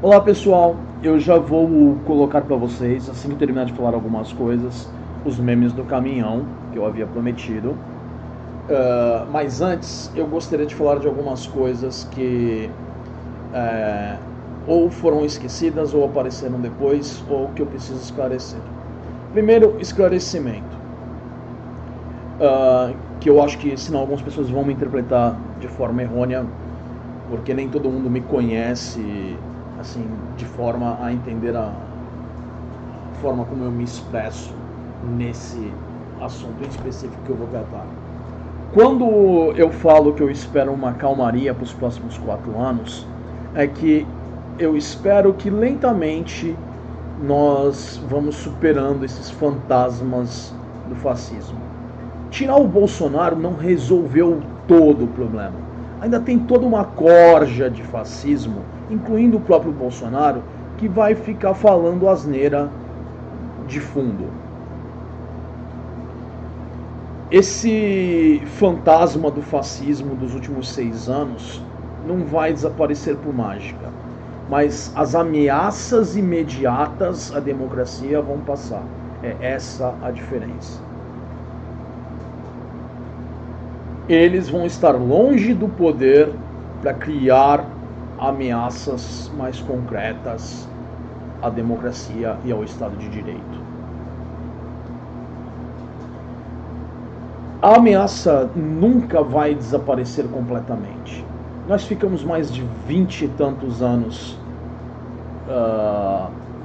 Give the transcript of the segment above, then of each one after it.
Olá pessoal, eu já vou colocar para vocês, assim que eu terminar de falar algumas coisas, os memes do caminhão que eu havia prometido. Mas antes eu gostaria de falar de algumas coisas que ou foram esquecidas ou apareceram depois ou que eu preciso esclarecer. Primeiro, esclarecimento, que eu acho que senão algumas pessoas vão me interpretar de forma errônea, porque nem todo mundo me conhece assim de forma a entender a forma como eu me expresso nesse assunto em específico que eu vou tratar. Quando eu falo que eu espero uma calmaria para os próximos 4 anos, é que eu espero que lentamente nós vamos superando esses fantasmas do fascismo. Tirar o Bolsonaro não resolveu todo o problema. Ainda tem toda uma corja de fascismo, incluindo o próprio Bolsonaro, que vai ficar falando asneira de fundo. Esse fantasma do fascismo dos últimos 6 anos não vai desaparecer por mágica, mas as ameaças imediatas à democracia vão passar. É essa a diferença. Eles vão estar longe do poder para criar ameaças mais concretas à democracia e ao Estado de Direito. A ameaça nunca vai desaparecer completamente. Nós ficamos mais de 20 e tantos anos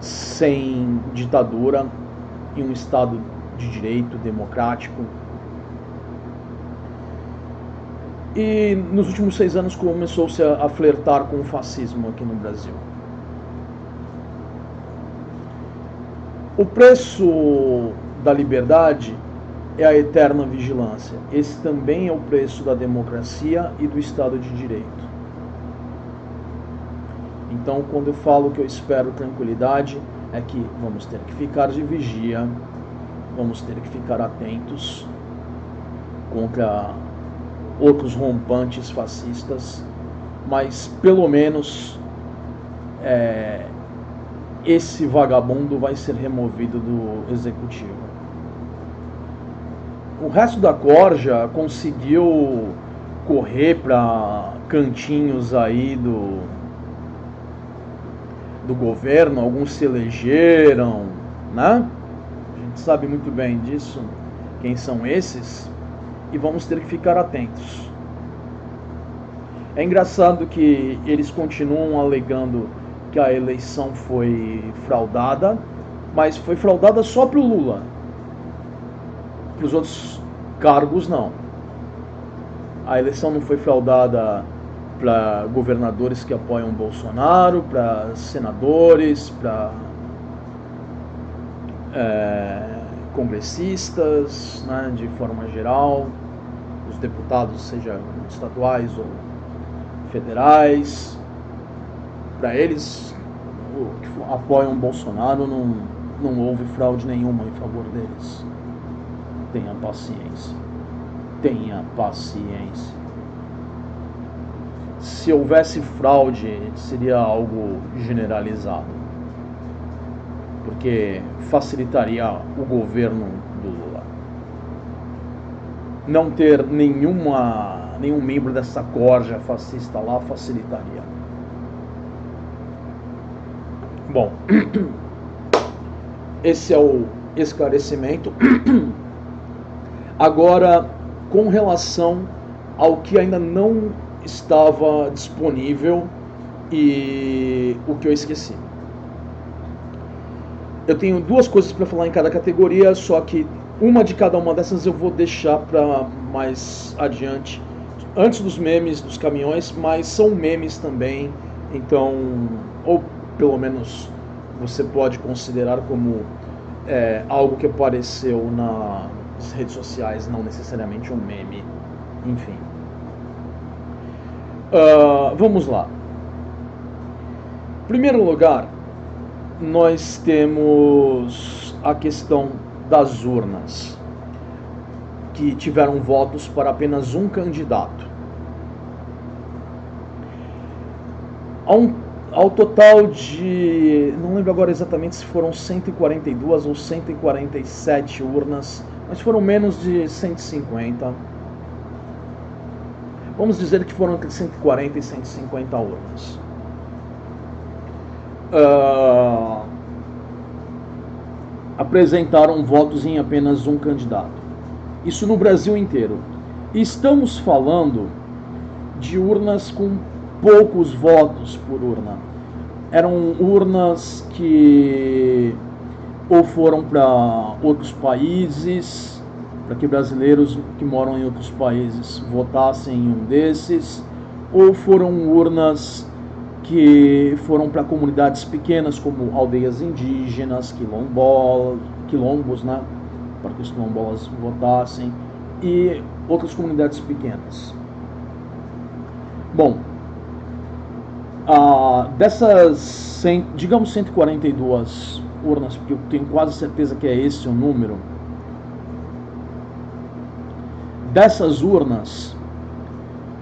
sem ditadura, em um Estado de Direito democrático. E nos últimos 6 anos começou-se a flertar com o fascismo aqui no Brasil. O preço da liberdade é a eterna vigilância. Esse também é o preço da democracia e do Estado de Direito. Então, quando eu falo que eu espero tranquilidade, é que vamos ter que ficar de vigia, vamos ter que ficar atentos contra outros rompantes fascistas, mas pelo menos esse vagabundo vai ser removido do executivo. O resto da corja conseguiu correr para cantinhos aí do governo, alguns se elegeram, né? A gente sabe muito bem disso, quem são esses, e vamos ter que ficar atentos. É engraçado que eles continuam alegando que a eleição foi fraudada, mas foi fraudada só para o Lula. Para os outros cargos, não. A eleição não foi fraudada para governadores que apoiam Bolsonaro, para senadores, para congressistas, né, de forma geral, os deputados, seja estaduais ou federais. Para eles que apoiam Bolsonaro, não houve fraude nenhuma em favor deles. Tenha paciência. Tenha paciência. Se houvesse fraude, seria algo generalizado, porque facilitaria o governo do Lula. Não ter nenhum membro dessa corja fascista lá facilitaria. Bom, esse é o esclarecimento. Agora, com relação ao que ainda não estava disponível e o que eu esqueci. Eu tenho 2 coisas para falar em cada categoria, só que uma de cada uma dessas eu vou deixar para mais adiante, antes dos memes dos caminhões, mas são memes também, então, ou pelo menos você pode considerar como algo que apareceu nas redes sociais, não necessariamente um meme, enfim. Vamos lá. Em primeiro lugar, nós temos a questão das urnas, que tiveram votos para apenas um candidato. Há um ao total de, não lembro agora exatamente se foram 142 ou 147 urnas, mas foram menos de 150. Vamos dizer que foram entre 140 e 150 urnas. Apresentaram votos em apenas um candidato. Isso no Brasil inteiro. Estamos falando de urnas com poucos votos por urna. Eram urnas que ou foram para outros países, para que brasileiros que moram em outros países votassem em um desses, ou foram urnas que foram para comunidades pequenas, como aldeias indígenas, quilombos, né, para que os quilombolas votassem, e outras comunidades pequenas. Bom, dessas, digamos, 142 urnas, porque eu tenho quase certeza que é esse o número, dessas urnas,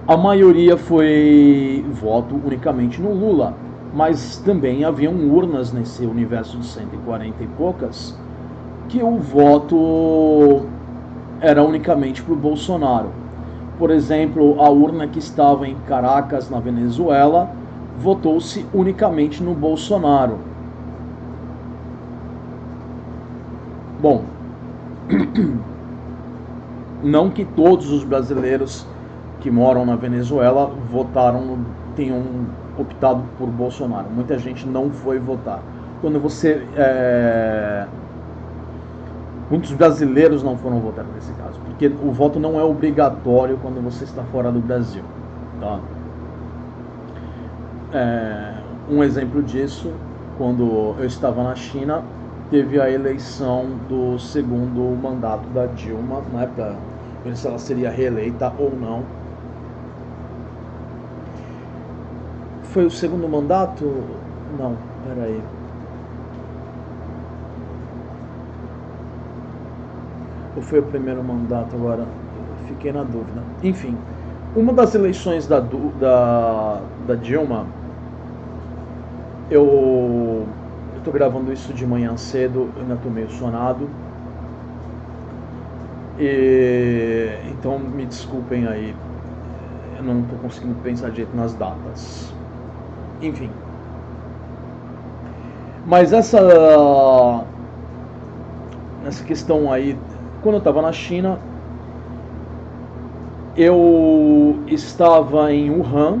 a maioria foi voto unicamente no Lula, mas também haviam urnas nesse universo de 140 e poucas que o voto era unicamente para o Bolsonaro. Por exemplo, a urna que estava em Caracas, na Venezuela, votou-se unicamente no Bolsonaro. Bom, não que todos os brasileiros que moram na Venezuela tenham optado por Bolsonaro. Muita gente não foi votar. Muitos brasileiros não foram votar nesse caso, porque o voto não é obrigatório quando você está fora do Brasil. Tá? Um exemplo disso, quando eu estava na China, teve a eleição do segundo mandato da Dilma, né, para ver se ela seria reeleita ou não. Foi o segundo mandato? Não, peraí. Ou foi o primeiro mandato agora? Fiquei na dúvida. Enfim, uma das eleições da Dilma, eu tô gravando isso de manhã cedo, eu ainda tô meio sonado. Então me desculpem aí, eu não tô conseguindo pensar direito nas datas. Enfim. Mas essa questão aí, quando eu estava na China, eu estava em Wuhan,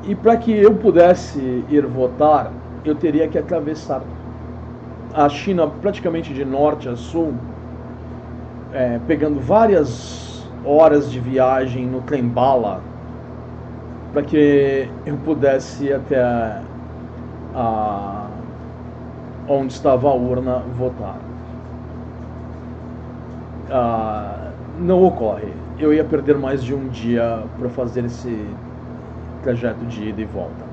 e para que eu pudesse ir votar, eu teria que atravessar a China praticamente de norte a sul, pegando várias horas de viagem no trem bala, para que eu pudesse ir até onde estava a urna votar. Não ocorre. Eu ia perder mais de um dia para fazer esse trajeto de ida e volta.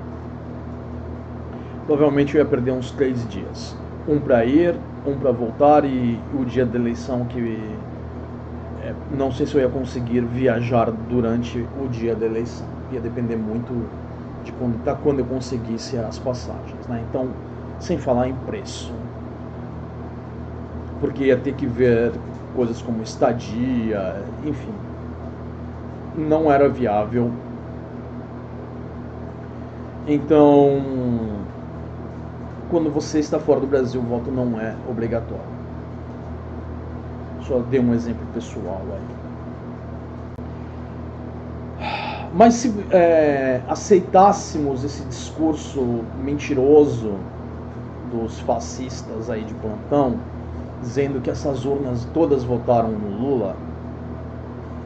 Provavelmente eu ia perder uns 3 dias. Um para ir, um para voltar, e o dia da eleição que não sei se eu ia conseguir viajar durante o dia da eleição. Ia depender muito de quando eu conseguisse as passagens, né? Então, sem falar em preço, porque ia ter que ver coisas como estadia, enfim, não era viável. Então, quando você está fora do Brasil, o voto não é obrigatório. Só dei um exemplo pessoal aí. Mas se aceitássemos esse discurso mentiroso dos fascistas aí de plantão, dizendo que essas urnas todas votaram no Lula,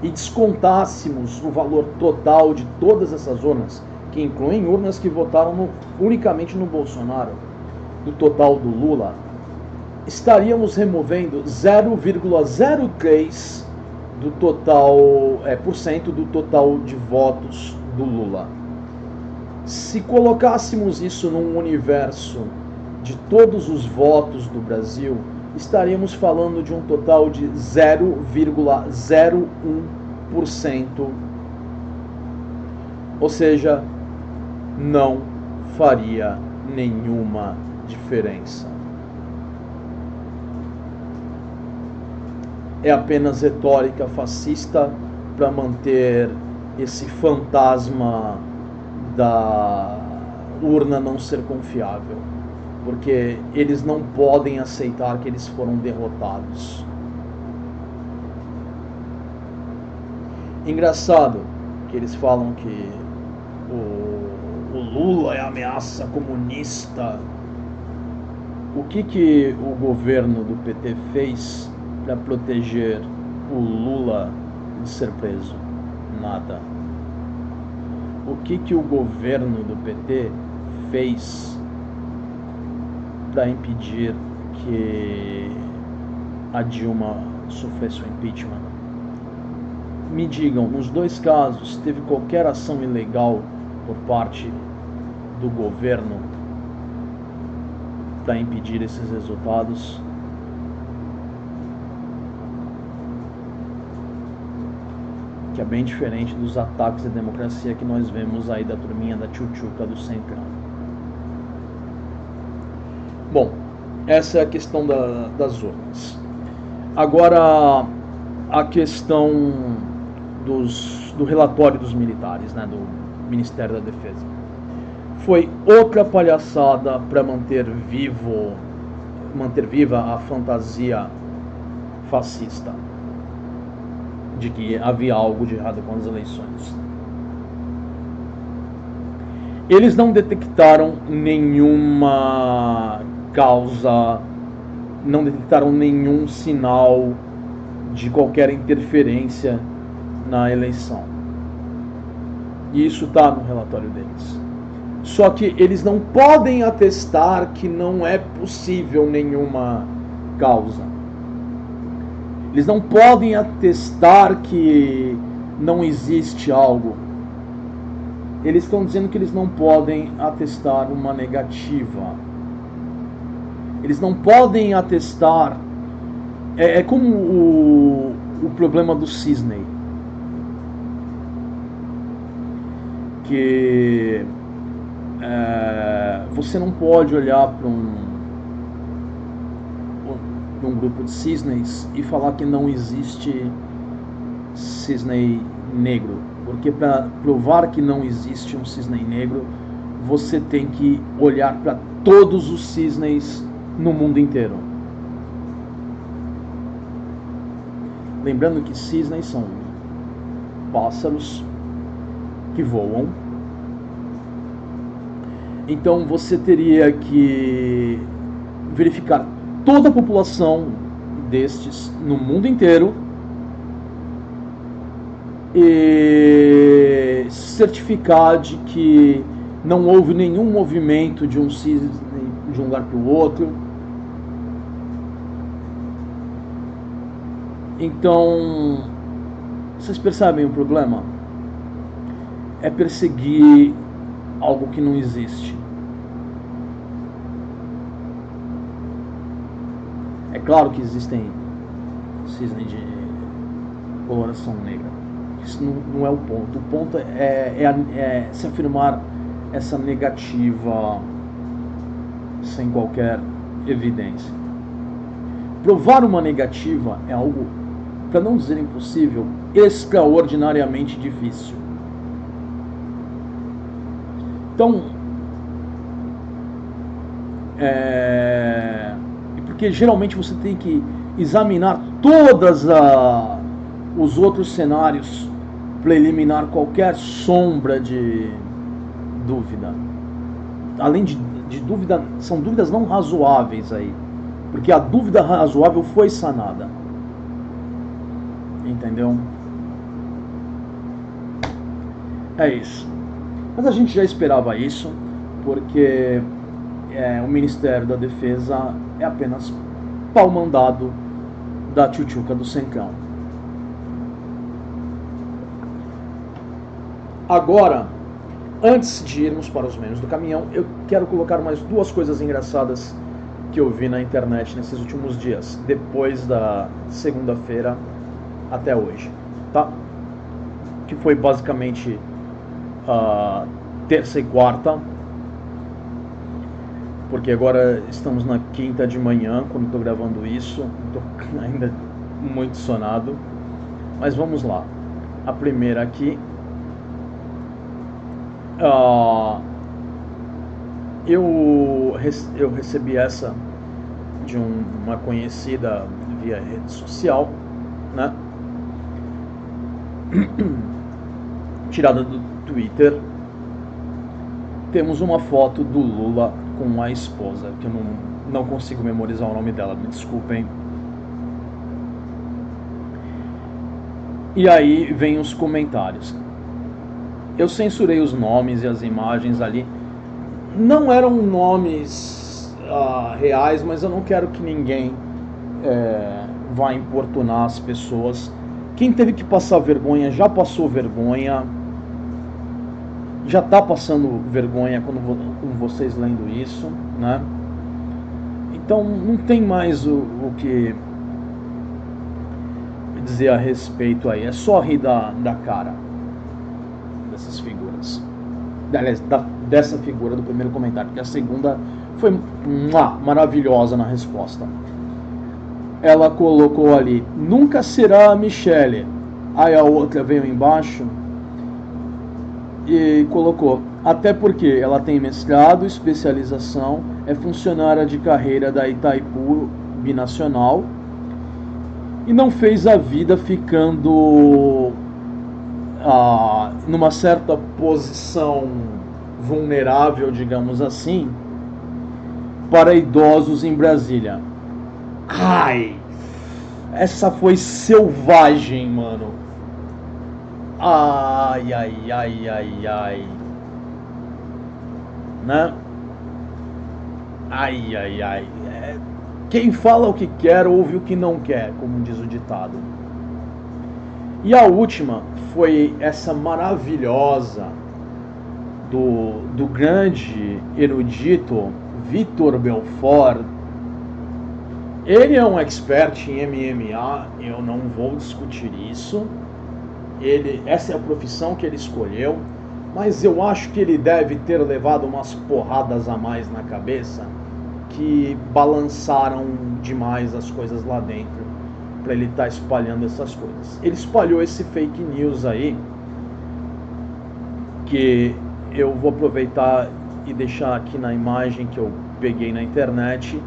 e descontássemos o valor total de todas essas urnas, que incluem urnas que votaram unicamente no Bolsonaro, do total do Lula, estaríamos removendo 0,03% do total, do total de votos do Lula. Se colocássemos isso num universo de todos os votos do Brasil, estaríamos falando de um total de 0,01%. Ou seja, não faria nenhuma diferença. É apenas retórica fascista para manter esse fantasma da urna não ser confiável, porque eles não podem aceitar que eles foram derrotados. Engraçado que eles falam que o Lula é ameaça comunista. O que o governo do PT fez para proteger o Lula de ser preso? Nada. O que o governo do PT fez para impedir que a Dilma sofresse o impeachment? Me digam, nos dois casos, teve qualquer ação ilegal por parte do governo para impedir esses resultados? Que é bem diferente dos ataques à democracia que nós vemos aí da turminha da tchutchuca do Centrão. Bom, essa é a questão das urnas. Agora, a questão do relatório dos militares, né, do Ministério da Defesa. Foi outra palhaçada para manter viva a fantasia fascista de que havia algo de errado com as eleições. Eles não detectaram nenhuma causa, não detectaram nenhum sinal de qualquer interferência na eleição. E isso está no relatório deles. Só que eles não podem atestar que não é possível nenhuma causa. Eles não podem atestar que não existe algo. Eles estão dizendo que eles não podem atestar uma negativa. Eles não podem atestar. É como o problema do cisne. Que você não pode olhar para um grupo de cisnes e falar que não existe cisne negro, porque para provar que não existe um cisne negro, você tem que olhar para todos os cisnes no mundo inteiro. Lembrando que cisnes são pássaros que voam. Então você teria que verificar toda a população destes no mundo inteiro e certificar de que não houve nenhum movimento de um cisne de um lugar para o outro. Então, vocês percebem o problema? É perseguir algo que não existe. É claro que existem cisnes de coloração negra. Isso não é o ponto. O ponto é se afirmar essa negativa sem qualquer evidência. Provar uma negativa é algo, para não dizer impossível, extraordinariamente difícil. Então, porque geralmente você tem que examinar todos os outros cenários para eliminar qualquer sombra de dúvida. Além de dúvida, são dúvidas não razoáveis aí, porque a dúvida razoável foi sanada. Entendeu? É isso. Mas a gente já esperava isso, porque o Ministério da Defesa é apenas pau-mandado da tchutchuca do Centrão. Agora, antes de irmos para os memes do caminhão, eu quero colocar mais duas coisas engraçadas que eu vi na internet nesses últimos dias, depois da segunda-feira até hoje, tá? Que foi basicamente terça e quarta, porque agora estamos na quinta de manhã, quando estou gravando isso, estou ainda muito sonado, mas vamos lá. A primeira aqui, eu recebi essa de uma conhecida via rede social, né? Tirada do Twitter. Temos uma foto do Lula com a esposa, que eu não consigo memorizar o nome dela, me desculpem. E aí vem os comentários. Eu censurei os nomes e as imagens ali. Não eram nomes reais, mas eu não quero que ninguém vá importunar as pessoas. Quem teve que passar vergonha já passou vergonha. Já está passando vergonha com vocês lendo isso, né? Então não tem mais o que dizer a respeito aí. É só rir da cara dessas figuras. Aliás, dessa figura do primeiro comentário, porque a segunda foi maravilhosa na resposta. Ela colocou ali: nunca será a Michele. Aí a outra veio embaixo e colocou: até porque ela tem mestrado, especialização, é funcionária de carreira da Itaipu Binacional e não fez a vida ficando numa certa posição vulnerável, digamos assim, para idosos em Brasília. Ai, essa foi selvagem, mano. Ai, ai, ai, ai, ai. Né? Ai, ai, ai. Quem fala o que quer, ouve o que não quer, como diz o ditado. E a última foi essa maravilhosa do grande erudito Vitor Belfort. Ele é um expert em MMA, eu não vou discutir isso. Essa é a profissão que ele escolheu, mas eu acho que ele deve ter levado umas porradas a mais na cabeça que balançaram demais as coisas lá dentro para ele estar espalhando essas coisas. Ele espalhou esse fake news aí, que eu vou aproveitar e deixar aqui na imagem que eu peguei na internet,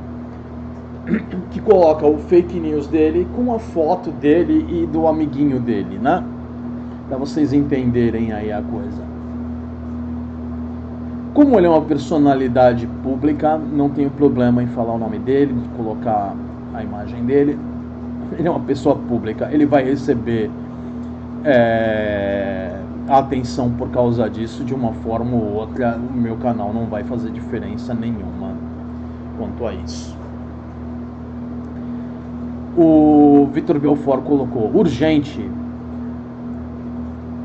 que coloca o fake news dele com a foto dele e do amiguinho dele, né? Para vocês entenderem aí a coisa. Como ele é uma personalidade pública, não tenho problema em falar o nome dele, colocar a imagem dele. Ele é uma pessoa pública, ele vai receber atenção por causa disso de uma forma ou outra. O meu canal não vai fazer diferença nenhuma quanto a isso. O Vitor Belfort colocou: urgente.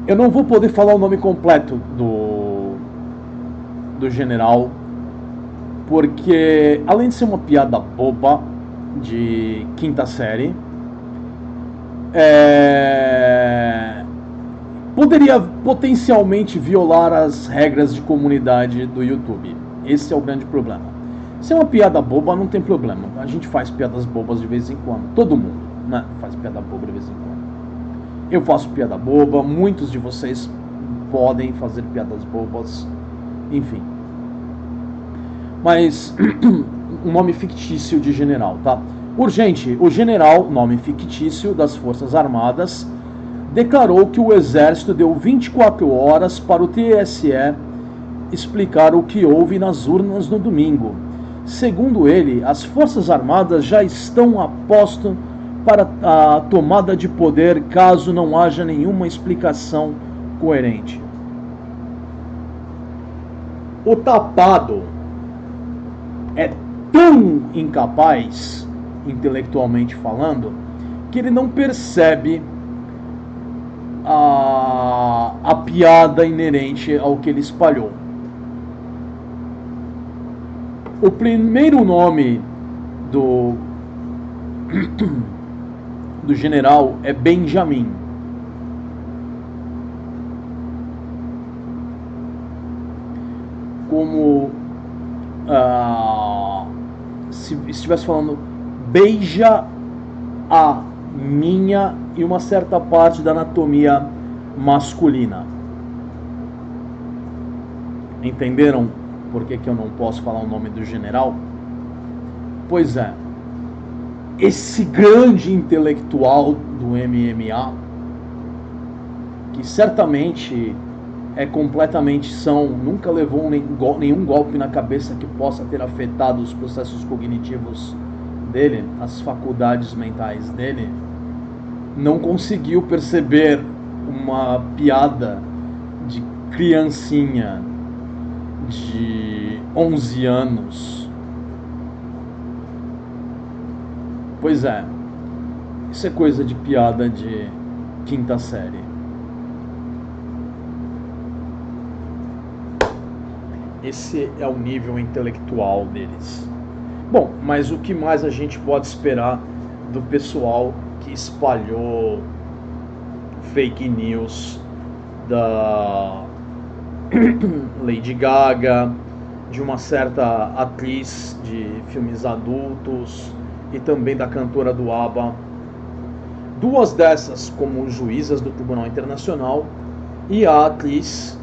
Eu não vou poder falar o nome completo do general, porque além de ser uma piada boba de quinta série, poderia potencialmente violar as regras de comunidade do YouTube. Esse é o grande problema. Se é uma piada boba, não tem problema. A gente faz piadas bobas de vez em quando. Todo mundo, né, faz piada boba de vez em quando. Eu faço piada boba, muitos de vocês podem fazer piadas bobas, enfim. Mas um nome fictício de general, tá? Urgente, o general, nome fictício das Forças Armadas, declarou que o Exército deu 24 horas para o TSE explicar o que houve nas urnas no domingo. Segundo ele, as Forças Armadas já estão a posto para a tomada de poder caso não haja nenhuma explicação coerente. O tapado é tão incapaz, intelectualmente falando, que ele não percebe a piada inerente ao que ele espalhou. O primeiro nome do general é Benjamin. como se estivesse falando beija a minha e uma certa parte da anatomia masculina. Entenderam por que eu não posso falar o nome do general? Pois é, esse grande intelectual do MMA, que certamente é completamente são, nunca levou nenhum golpe na cabeça que possa ter afetado os processos cognitivos dele, as faculdades mentais dele, não conseguiu perceber uma piada de criancinha de 11 anos. Pois é, isso é coisa de piada de quinta série. Esse é o nível intelectual deles. Bom, mas o que mais a gente pode esperar do pessoal que espalhou fake news da Lady Gaga, de uma certa atriz de filmes adultos e também da cantora do ABBA? Duas dessas como juízas do Tribunal Internacional e a atriz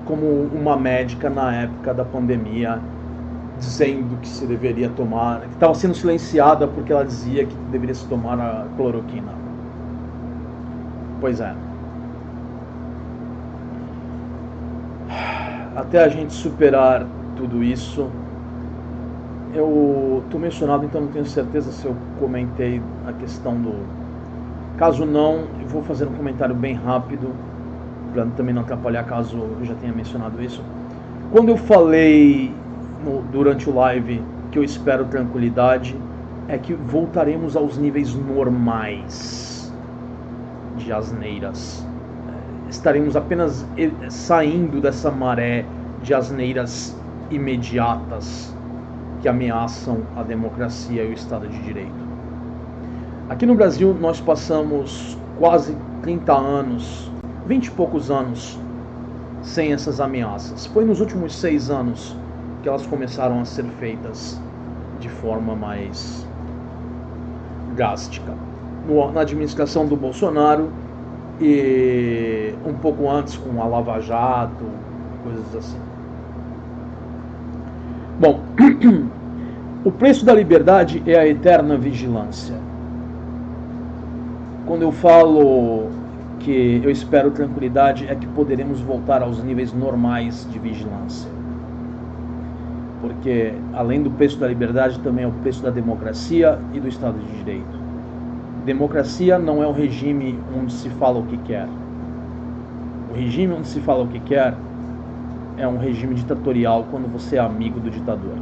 como uma médica na época da pandemia, dizendo que se deveria tomar, que estava sendo silenciada porque ela dizia que deveria se tomar a cloroquina. Pois é. Até a gente superar tudo isso, eu estou mencionado, então não tenho certeza se eu comentei a questão do... Caso não, eu vou fazer um comentário bem rápido, para também não atrapalhar caso eu já tenha mencionado isso. Quando eu falei durante o live que eu espero tranquilidade, é que voltaremos aos níveis normais de asneiras. Estaremos apenas saindo dessa maré de asneiras imediatas que ameaçam a democracia e o Estado de Direito. Aqui no Brasil nós passamos quase 30 anos, 20 e poucos anos, sem essas ameaças. Foi nos últimos 6 anos que elas começaram a ser feitas de forma mais drástica. Na administração do Bolsonaro e um pouco antes com a Lava Jato, coisas assim. Bom, o preço da liberdade é a eterna vigilância. Quando eu falo que eu espero tranquilidade, é que poderemos voltar aos níveis normais de vigilância. Porque, além do preço da liberdade, também é o preço da democracia e do Estado de Direito. Democracia não é um regime onde se fala o que quer. O regime onde se fala o que quer é um regime ditatorial quando você é amigo do ditador.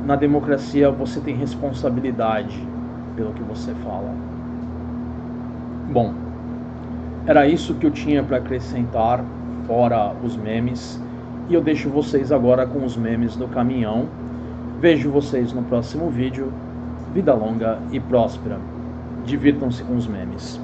Na democracia você tem responsabilidade pelo que você fala. Bom, era isso que eu tinha para acrescentar, fora os memes, e eu deixo vocês agora com os memes do caminhão. Vejo vocês no próximo vídeo. Vida longa e próspera. Divirtam-se com os memes.